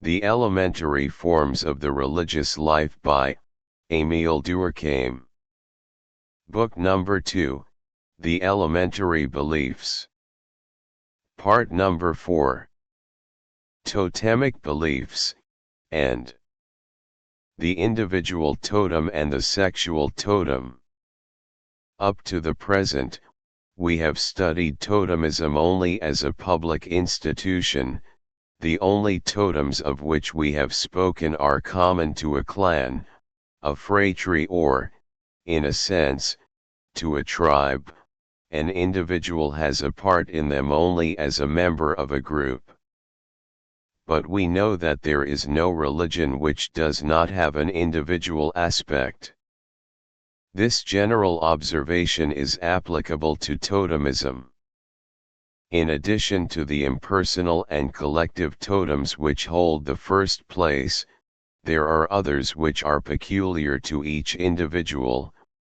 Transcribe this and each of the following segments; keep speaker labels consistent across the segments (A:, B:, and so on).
A: The Elementary Forms of the Religious Life by Émile Durkheim. Book number 2, The Elementary Beliefs. Part number 4. Totemic Beliefs, and the Individual Totem and the Sexual Totem. Up to the present, we have studied totemism only as a public institution. The only totems of which we have spoken are common to a clan, a phratry or, in a sense, to a tribe. An individual has a part in them only as a member of a group. But we know that there is no religion which does not have an individual aspect. This general observation is applicable to totemism. In addition to the impersonal and collective totems which hold the first place, there are others which are peculiar to each individual,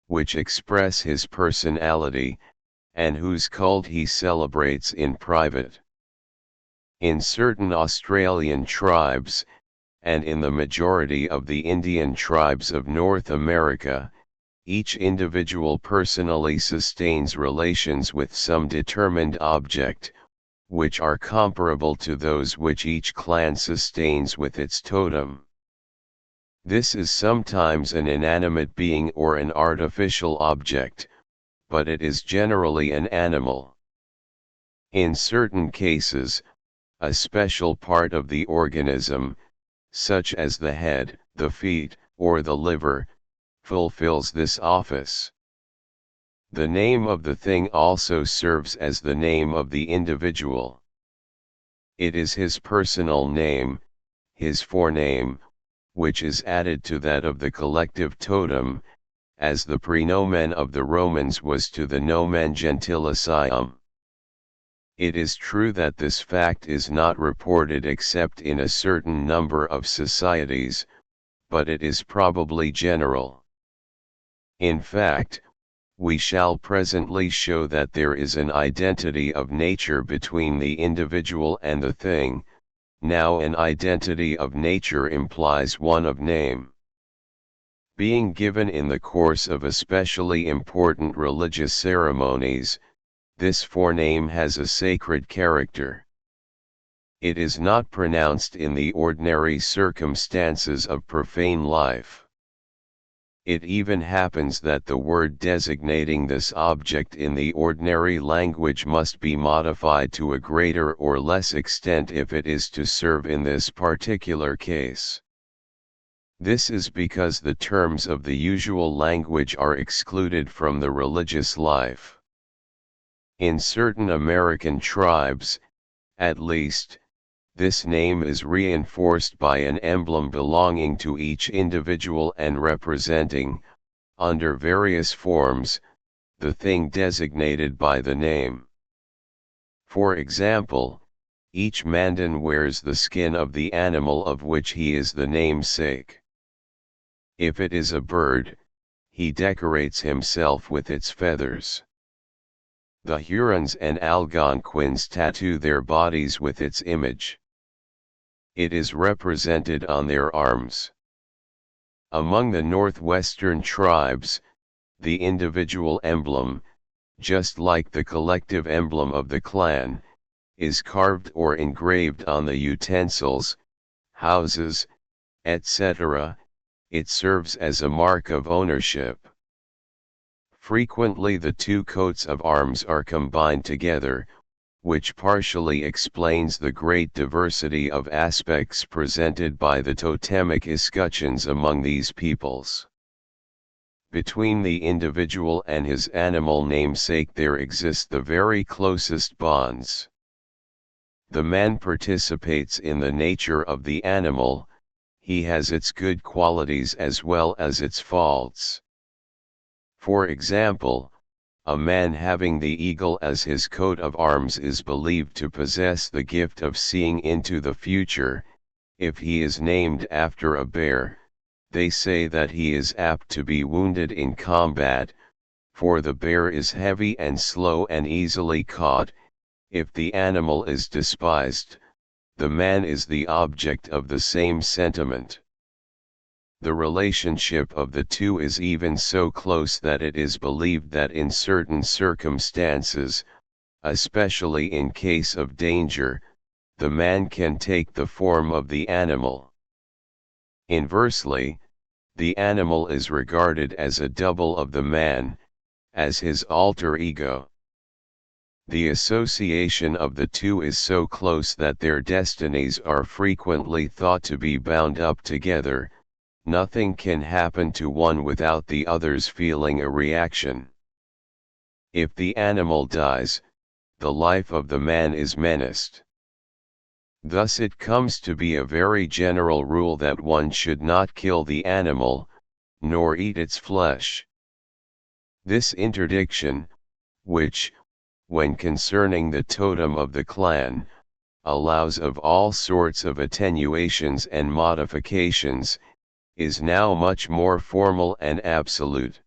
A: which express his personality, and whose cult he celebrates in private. In certain Australian tribes, and in the majority of the Indian tribes of North America, each individual personally sustains relations with some determined object, which are comparable to those which each clan sustains with its totem. This is sometimes an inanimate being or an artificial object, but it is generally an animal. In certain cases, a special part of the organism, such as the head, the feet, or the liver, fulfills this office. The name of the thing also serves as the name of the individual. It is his personal name, his forename, which is added to that of the collective totem, as the praenomen of the Romans was to the nomen gentilicium. It is true that this fact is not reported except in a certain number of societies, but it is probably general. In fact, we shall presently show that there is an identity of nature between the individual and the thing. Now an identity of nature implies one of name. Being given in the course of especially important religious ceremonies, this forename has a sacred character. It is not pronounced in the ordinary circumstances of profane life. It even happens that the word designating this object in the ordinary language must be modified to a greater or less extent if it is to serve in this particular case. This is because the terms of the usual language are excluded from the religious life. In certain American tribes, at least, this name is reinforced by an emblem belonging to each individual and representing, under various forms, the thing designated by the name. For example, each Mandan wears the skin of the animal of which he is the namesake. If it is a bird, he decorates himself with its feathers. The Hurons and Algonquins tattoo their bodies with its image. It is represented on their arms. Among the northwestern tribes, the individual emblem, just like the collective emblem of the clan, is carved or engraved on the utensils, houses, etc. It serves as a mark of ownership. Frequently the two coats of arms are combined together, which partially explains the great diversity of aspects presented by the totemic escutcheons among these peoples. Between the individual and his animal namesake there exist the very closest bonds. The man participates in the nature of the animal, he has its good qualities as well as its faults. For example, a man having the eagle as his coat of arms is believed to possess the gift of seeing into the future. If he is named after a bear, they say that he is apt to be wounded in combat, for the bear is heavy and slow and easily caught. If the animal is despised, the man is the object of the same sentiment. The relationship of the two is even so close that it is believed that in certain circumstances, especially in case of danger, the man can take the form of the animal. Inversely, the animal is regarded as a double of the man, as his alter ego. The association of the two is so close that their destinies are frequently thought to be bound up together. Nothing can happen to one without the others feeling a reaction. If the animal dies, the life of the man is menaced. Thus it comes to be a very general rule that one should not kill the animal, nor eat its flesh. This interdiction, which, when concerning the totem of the clan, allows of all sorts of attenuations and modifications, is now much more formal and absolute.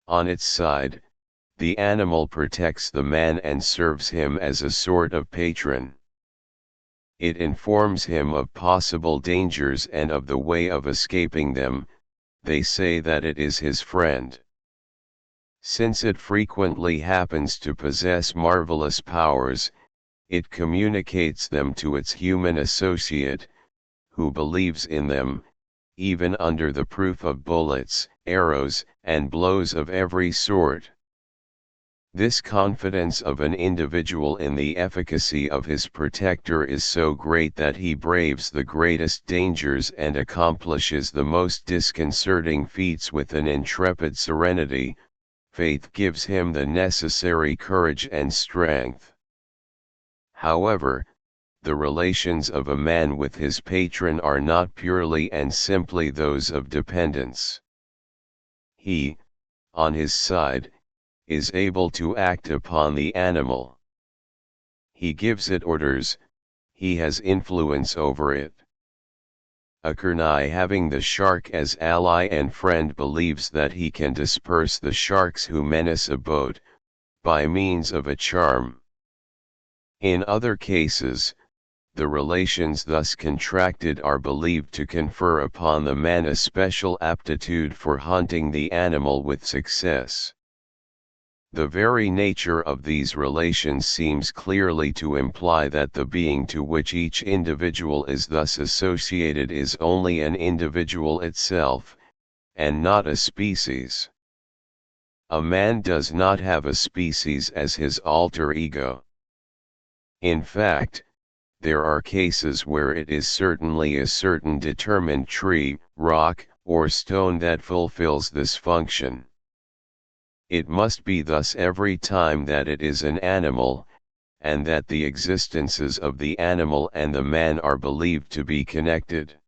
A: On its side, the animal protects the man and serves him as a sort of patron. It informs him of possible dangers and of the way of escaping them. They say that it is his friend. Since it frequently happens to possess marvelous powers, it communicates them to its human associate, who believes in them, even under the proof of bullets, arrows, and blows of every sort. This confidence of an individual in the efficacy of his protector is so great that he braves the greatest dangers and accomplishes the most disconcerting feats with an intrepid serenity. Faith gives him the necessary courage and strength. However, the relations of a man with his patron are not purely and simply those of dependence. He, on his side, is able to act upon the animal. He gives it orders, he has influence over it. A Kurnai having the shark as ally and friend believes that he can disperse the sharks who menace a boat, by means of a charm. In other cases, the relations thus contracted are believed to confer upon the man a special aptitude for hunting the animal with success. The very nature of these relations seems clearly to imply that the being to which each individual is thus associated is only an individual itself, and not a species. A man does not have a species as his alter ego. In fact, there are cases where it is certainly a certain determined tree, rock, or stone that fulfills this function. It must be thus every time that it is an animal, and that the existences of the animal and the man are believed to be connected.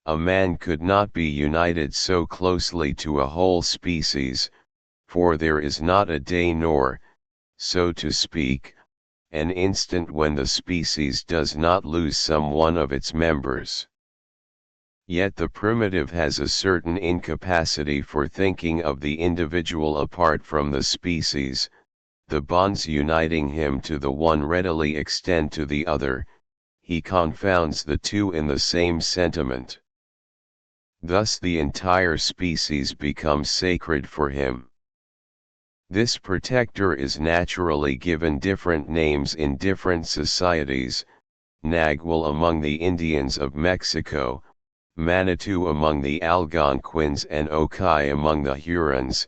A: A man could not be united so closely to a whole species, for there is not a day nor, so to speak, an instant when the species does not lose some one of its members. Yet the primitive has a certain incapacity for thinking of the individual apart from the species. The bonds uniting him to the one readily extend to the other, he confounds the two in the same sentiment. Thus the entire species becomes sacred for him. This protector is naturally given different names in different societies: Nagual among the Indians of Mexico, Manitou among the Algonquins and Okai among the Hurons,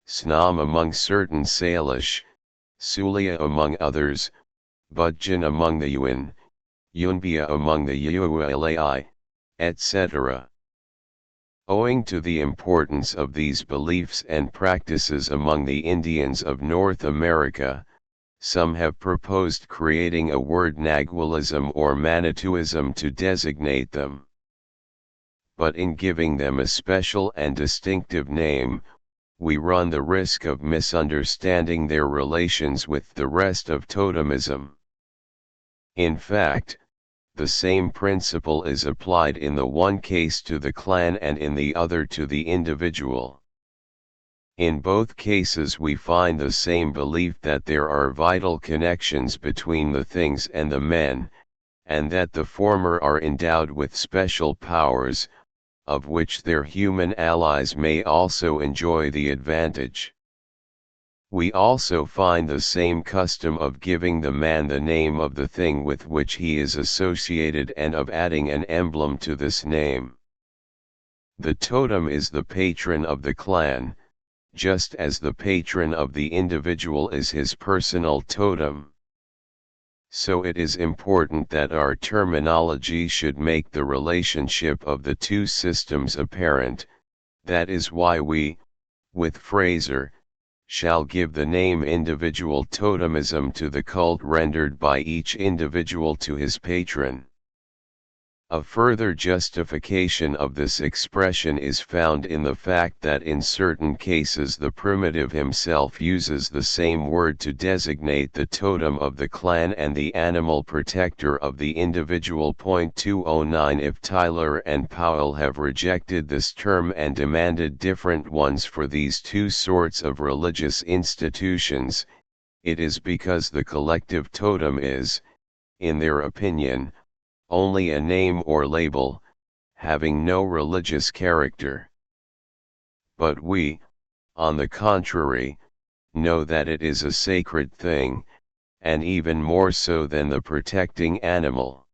A: Snam among certain Salish, Sulia among others, Budjan among the Yuin, Yunbia among the Yualai, etc. Owing to the importance of these beliefs and practices among the Indians of North America, some have proposed creating a word Nagualism or Manitouism to designate them. But in giving them a special and distinctive name, we run the risk of misunderstanding their relations with the rest of totemism. In fact, the same principle is applied in the one case to the clan and in the other to the individual. In both cases we find the same belief that there are vital connections between the things and the men, and that the former are endowed with special powers, of which their human allies may also enjoy the advantage. We also find the same custom of giving the man the name of the thing with which he is associated and of adding an emblem to this name. The totem is the patron of the clan, just as the patron of the individual is his personal totem. So it is important that our terminology should make the relationship of the two systems apparent. That is why we, with Fraser, shall give the name individual totemism to the cult rendered by each individual to his patron. A further justification of this expression is found in the fact that in certain cases the primitive himself uses the same word to designate the totem of the clan and the animal protector of the individual. 209 If Tyler and Powell have rejected this term and demanded different ones for these two sorts of religious institutions, it is because the collective totem is, in their opinion, only a name or label, having no religious character. But we, on the contrary, know that it is a sacred thing, and even more so than the protecting animal.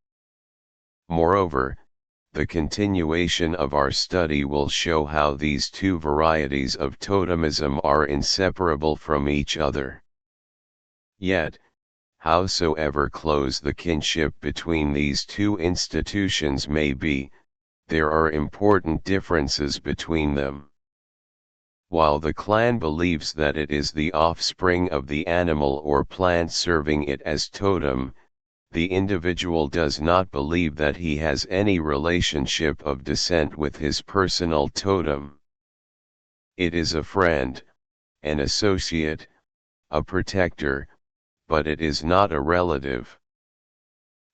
A: Moreover, the continuation of our study will show how these two varieties of totemism are inseparable from each other. Yet, howsoever close the kinship between these two institutions may be, there are important differences between them. While the clan believes that it is the offspring of the animal or plant serving it as totem, the individual does not believe that he has any relationship of descent with his personal totem. It is a friend, an associate, a protector, but it is not a relative.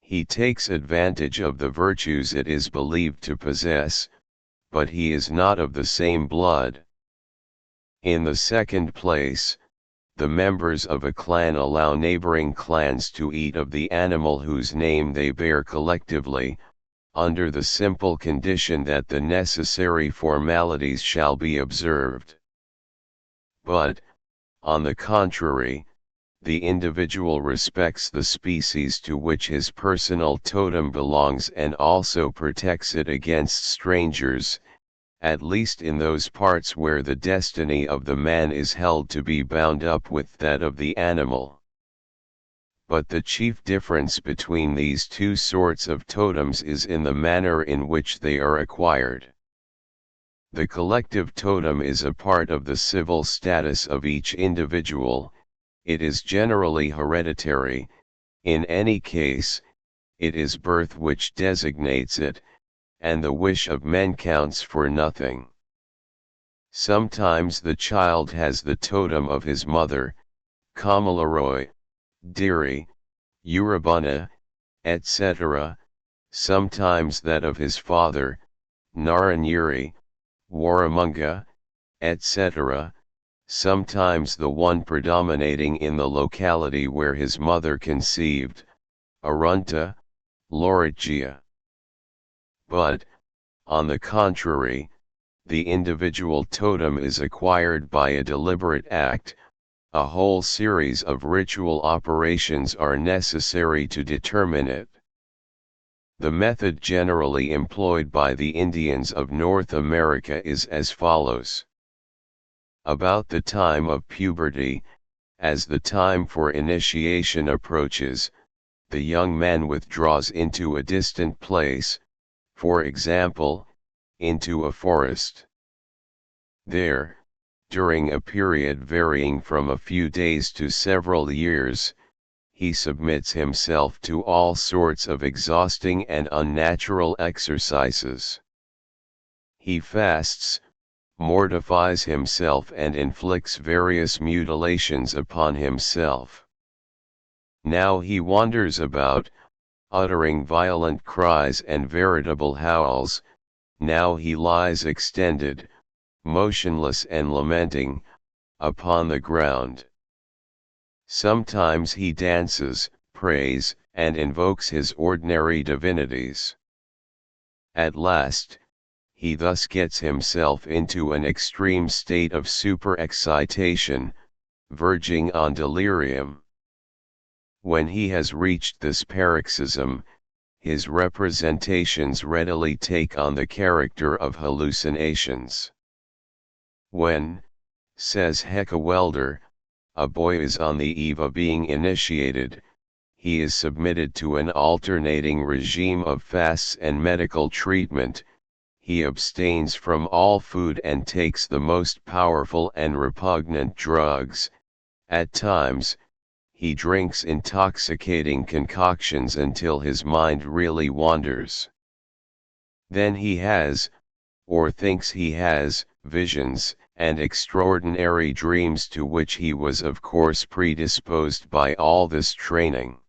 A: He takes advantage of the virtues it is believed to possess, but he is not of the same blood. In the second place, the members of a clan allow neighboring clans to eat of the animal whose name they bear collectively, under the simple condition that the necessary formalities shall be observed. But, on the contrary, the individual respects the species to which his personal totem belongs and also protects it against strangers, at least in those parts where the destiny of the man is held to be bound up with that of the animal. But the chief difference between these two sorts of totems is in the manner in which they are acquired. The collective totem is a part of the civil status of each individual. It is generally hereditary. In any case, it is birth which designates it, and the wish of men counts for nothing. Sometimes the child has the totem of his mother, Kamilaroi, Diri, Urabana, etc., sometimes that of his father, Naranyiri, Waramunga, etc., sometimes the one predominating in the locality where his mother conceived, Arunta, Laurigia. But, on the contrary, the individual totem is acquired by a deliberate act. A whole series of ritual operations are necessary to determine it. The method generally employed by the Indians of North America is as follows. About the time of puberty, as the time for initiation approaches, the young man withdraws into a distant place, for example, into a forest. There, during a period varying from a few days to several years, he submits himself to all sorts of exhausting and unnatural exercises. He fasts, mortifies himself and inflicts various mutilations upon himself. Now he wanders about, uttering violent cries and veritable howls. Now he lies extended, motionless and lamenting, upon the ground. Sometimes he dances, prays, and invokes his ordinary divinities. At last, he thus gets himself into an extreme state of super-excitation, verging on delirium. When he has reached this paroxysm, his representations readily take on the character of hallucinations. When, says Heckewelder, a boy is on the eve of being initiated, he is submitted to an alternating regime of fasts and medical treatment. He abstains from all food and takes the most powerful and repugnant drugs. At times, he drinks intoxicating concoctions until his mind really wanders. Then he has, or thinks he has, visions and extraordinary dreams to which he was of course predisposed by all this training.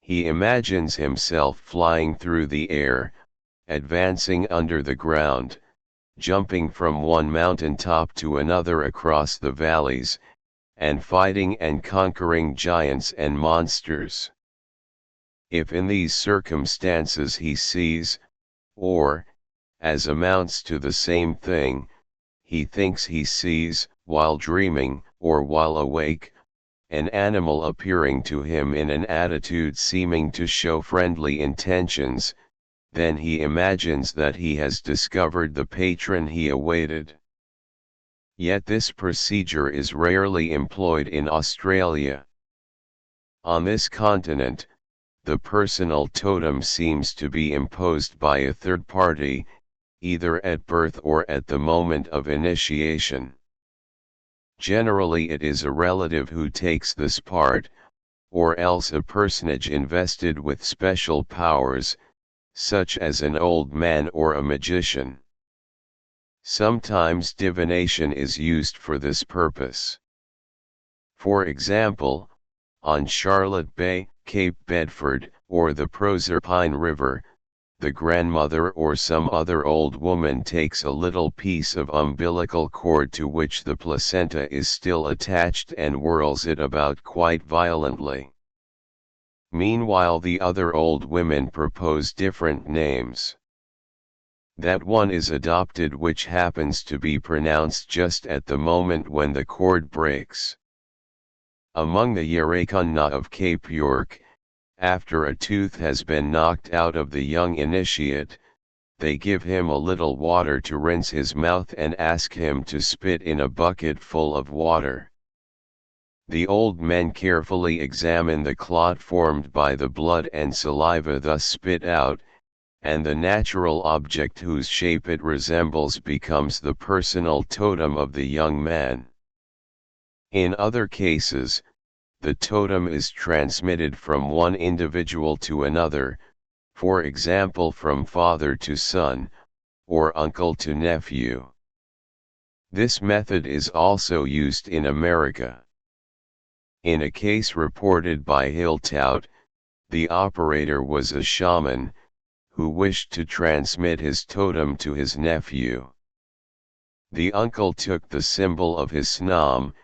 A: He imagines himself flying through the air, advancing under the ground, jumping from one mountain top to another across the valleys, and fighting and conquering giants and monsters. If in these circumstances he sees, or, as amounts to the same thing, he thinks he sees, while dreaming, or while awake, an animal appearing to him in an attitude seeming to show friendly intentions, then he imagines that he has discovered the patron he awaited. Yet this procedure is rarely employed in Australia. On this continent, the personal totem seems to be imposed by a third party, either at birth or at the moment of initiation. Generally it is a relative who takes this part, or else a personage invested with special powers, such as an old man or a magician. Sometimes divination is used for this purpose. For example, on Charlotte Bay, Cape Bedford, or the Proserpine River, the grandmother or some other old woman takes a little piece of umbilical cord to which the placenta is still attached and whirls it about quite violently. Meanwhile the other old women propose different names. That one is adopted which happens to be pronounced just at the moment when the cord breaks. Among the Yarakuna of Cape York, after a tooth has been knocked out of the young initiate, they give him a little water to rinse his mouth and ask him to spit in a bucket full of water. The old men carefully examine the clot formed by the blood and saliva thus spit out, and the natural object whose shape it resembles becomes the personal totem of the young man. In other cases, the totem is transmitted from one individual to another, for example from father to son, or uncle to nephew. This method is also used in America. In a case reported by Hilltout, the operator was a shaman, who wished to transmit his totem to his nephew. The uncle took the symbol of his snam,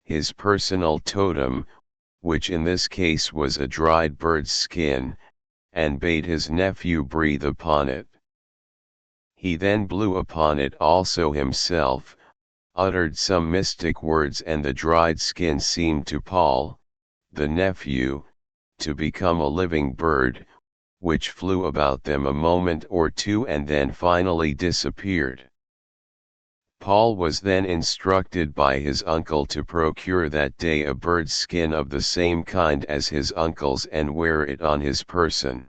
A: his personal totem, which in this case was a dried bird's skin, and bade his nephew breathe upon it. He then blew upon it also himself, uttered some mystic words, and the dried skin seemed to Paul, the nephew, to become a living bird, which flew about them a moment or two and then finally disappeared. Paul was then instructed by his uncle to procure that day a bird's skin of the same kind as his uncle's and wear it on his person.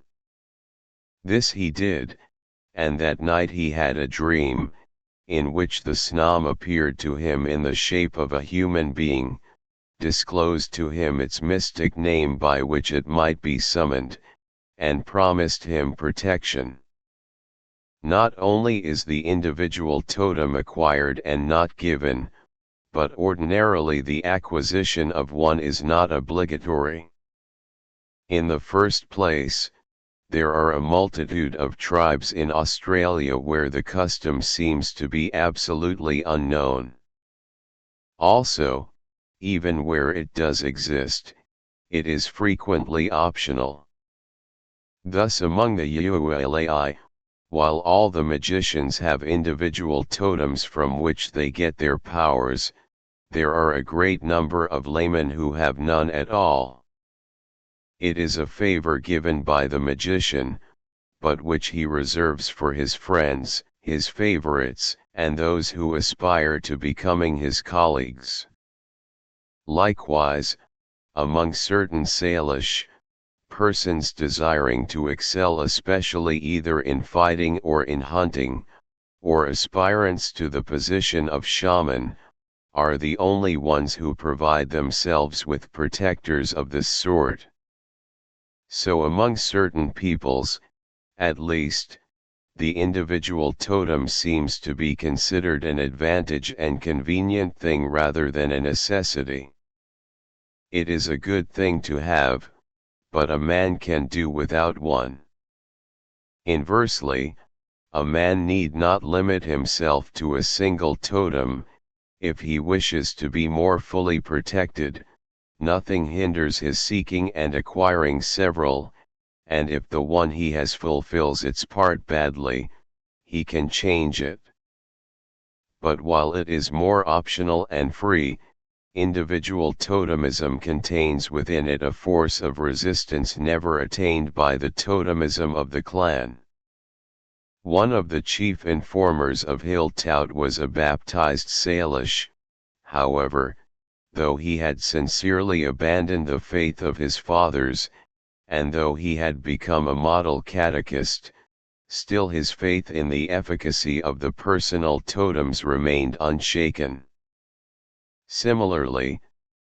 A: This he did, and that night he had a dream, in which the snam appeared to him in the shape of a human being, disclosed to him its mystic name by which it might be summoned, and promised him protection. Not only is the individual totem acquired and not given, but ordinarily the acquisition of one is not obligatory. In the first place, there are a multitude of tribes in Australia where the custom seems to be absolutely unknown. Also, even where it does exist, it is frequently optional. Thus among the Yuelai, while all the magicians have individual totems from which they get their powers, there are a great number of laymen who have none at all. It is a favor given by the magician, but which he reserves for his friends, his favorites, and those who aspire to becoming his colleagues. Likewise, among certain Salish persons desiring to excel especially either in fighting or in hunting, or aspirants to the position of shaman, are the only ones who provide themselves with protectors of this sort. So among certain peoples, at least, the individual totem seems to be considered an advantage and convenient thing rather than a necessity. It is a good thing to have, but a man can do without one. Inversely, a man need not limit himself to a single totem. If he wishes to be more fully protected, nothing hinders his seeking and acquiring several, and if the one he has fulfills its part badly, he can change it. But while it is more optional and free, individual totemism contains within it a force of resistance never attained by the totemism of the clan. One of the chief informers of Hiltout was a baptized Salish, however, though he had sincerely abandoned the faith of his fathers, and though he had become a model catechist, still his faith in the efficacy of the personal totems remained unshaken. Similarly,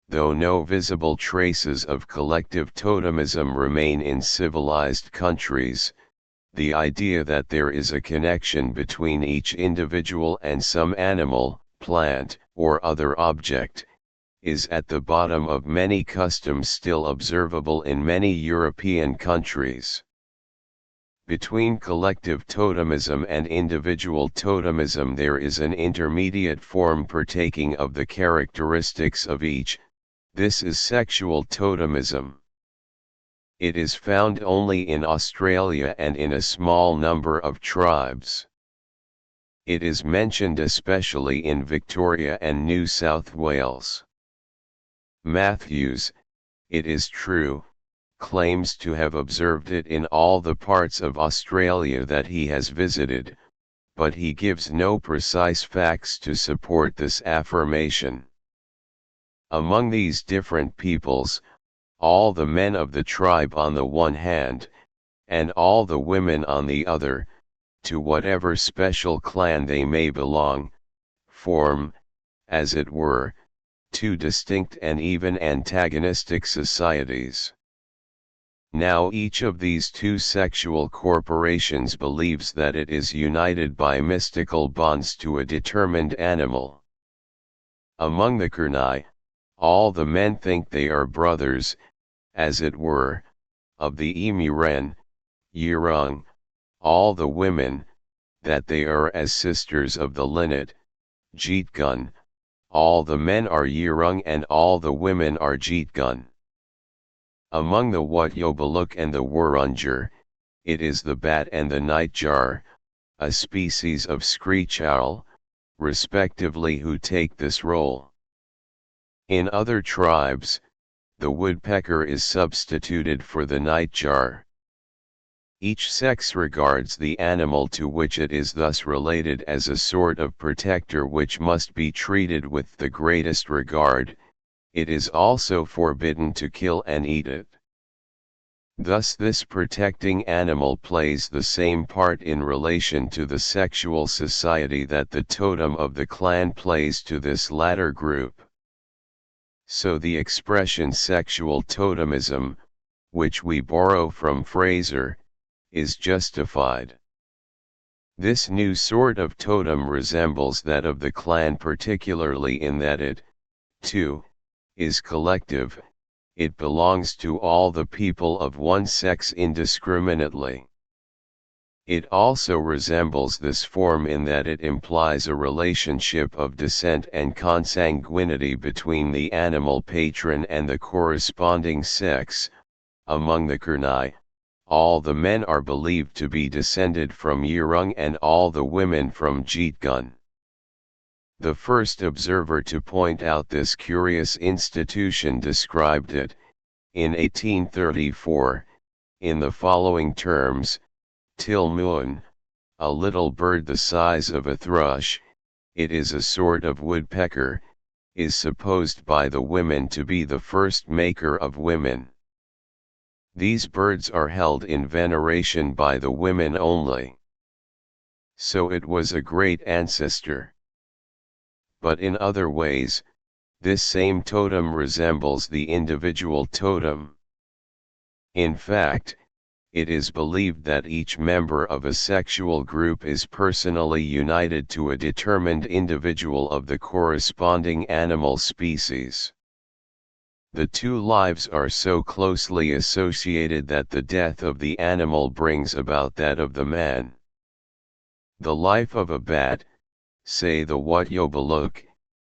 A: though no visible traces of collective totemism remain in civilized countries, the idea that there is a connection between each individual and some animal, plant, or other object, is at the bottom of many customs still observable in many European countries. Between collective totemism and individual totemism there is an intermediate form partaking of the characteristics of each. This is sexual totemism. It is found only in Australia and in a small number of tribes. It is mentioned especially in Victoria and New South Wales. Matthews, it is true, claims to have observed it in all the parts of Australia that he has visited, but he gives no precise facts to support this affirmation. Among these different peoples, all the men of the tribe on the one hand, and all the women on the other, to whatever special clan they may belong, form, as it were, two distinct and even antagonistic societies. Now each of these two sexual corporations believes that it is united by mystical bonds to a determined animal. Among the Kurnai, all the men think they are brothers, as it were, of the Emiren, Yirung, all the women, that they are as sisters of the Linnet, Jeetgun, all the men are Yirung and all the women are Jeetgun. Among the Wutyobaluk and the Wurungur, it is the bat and the nightjar, a species of screech owl, respectively who take this role. In other tribes, the woodpecker is substituted for the nightjar. Each sex regards the animal to which it is thus related as a sort of protector which must be treated with the greatest regard. It is also forbidden to kill and eat it. Thus this protecting animal plays the same part in relation to the sexual society that the totem of the clan plays to this latter group. So the expression sexual totemism, which we borrow from Fraser, is justified. This new sort of totem resembles that of the clan particularly in that it, too, is collective. It belongs to all the people of one sex indiscriminately. It also resembles this form in that it implies a relationship of descent and consanguinity between the animal patron and the corresponding sex. Among the Kurnai, all the men are believed to be descended from Yirung and all the women from Jeetgun. The first observer to point out this curious institution described it, in 1834, in the following terms: Tilmuin, a little bird the size of a thrush, it is a sort of woodpecker, is supposed by the women to be the first maker of women. These birds are held in veneration by the women only. So it was a great ancestor. But in other ways, this same totem resembles the individual totem. In fact, it is believed that each member of a sexual group is personally united to a determined individual of the corresponding animal species. The two lives are so closely associated that the death of the animal brings about that of the man. The life of a bat, say the Watyobaluk,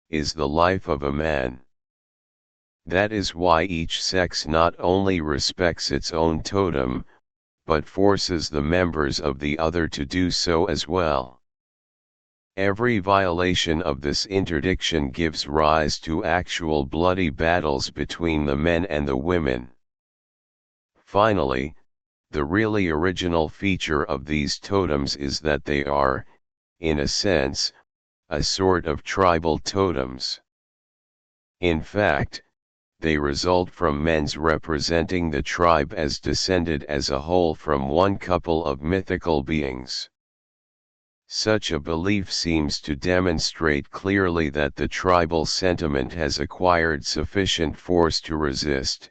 A: is the life of a man. That is why each sex not only respects its own totem, but forces the members of the other to do so as well. Every violation of this interdiction gives rise to actual bloody battles between the men and the women. Finally, the really original feature of these totems is that they are, in a sense, a sort of tribal totems. In fact, they result from men's representing the tribe as descended as a whole from one couple of mythical beings. Such a belief seems to demonstrate clearly that the tribal sentiment has acquired sufficient force to resist,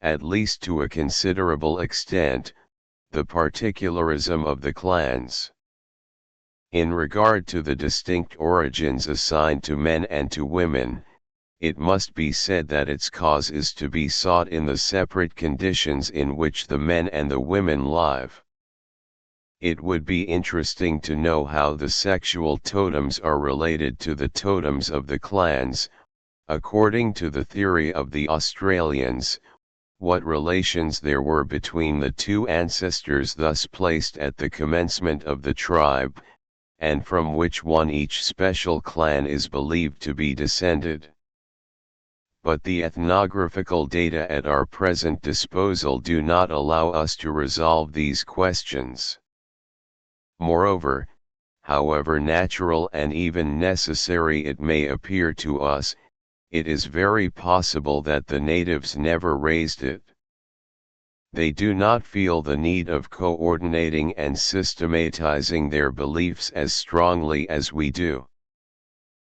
A: at least to a considerable extent, the particularism of the clans. In regard to the distinct origins assigned to men and to women, it must be said that its cause is to be sought in the separate conditions in which the men and the women live. It would be interesting to know how the sexual totems are related to the totems of the clans. According to the theory of the Australians, what relations there were between the two ancestors thus placed at the commencement of the tribe, and from which one each special clan is believed to be descended. But the ethnographical data at our present disposal do not allow us to resolve these questions. Moreover, however natural and even necessary it may appear to us, it is very possible that the natives never raised it. They do not feel the need of coordinating and systematizing their beliefs as strongly as we do.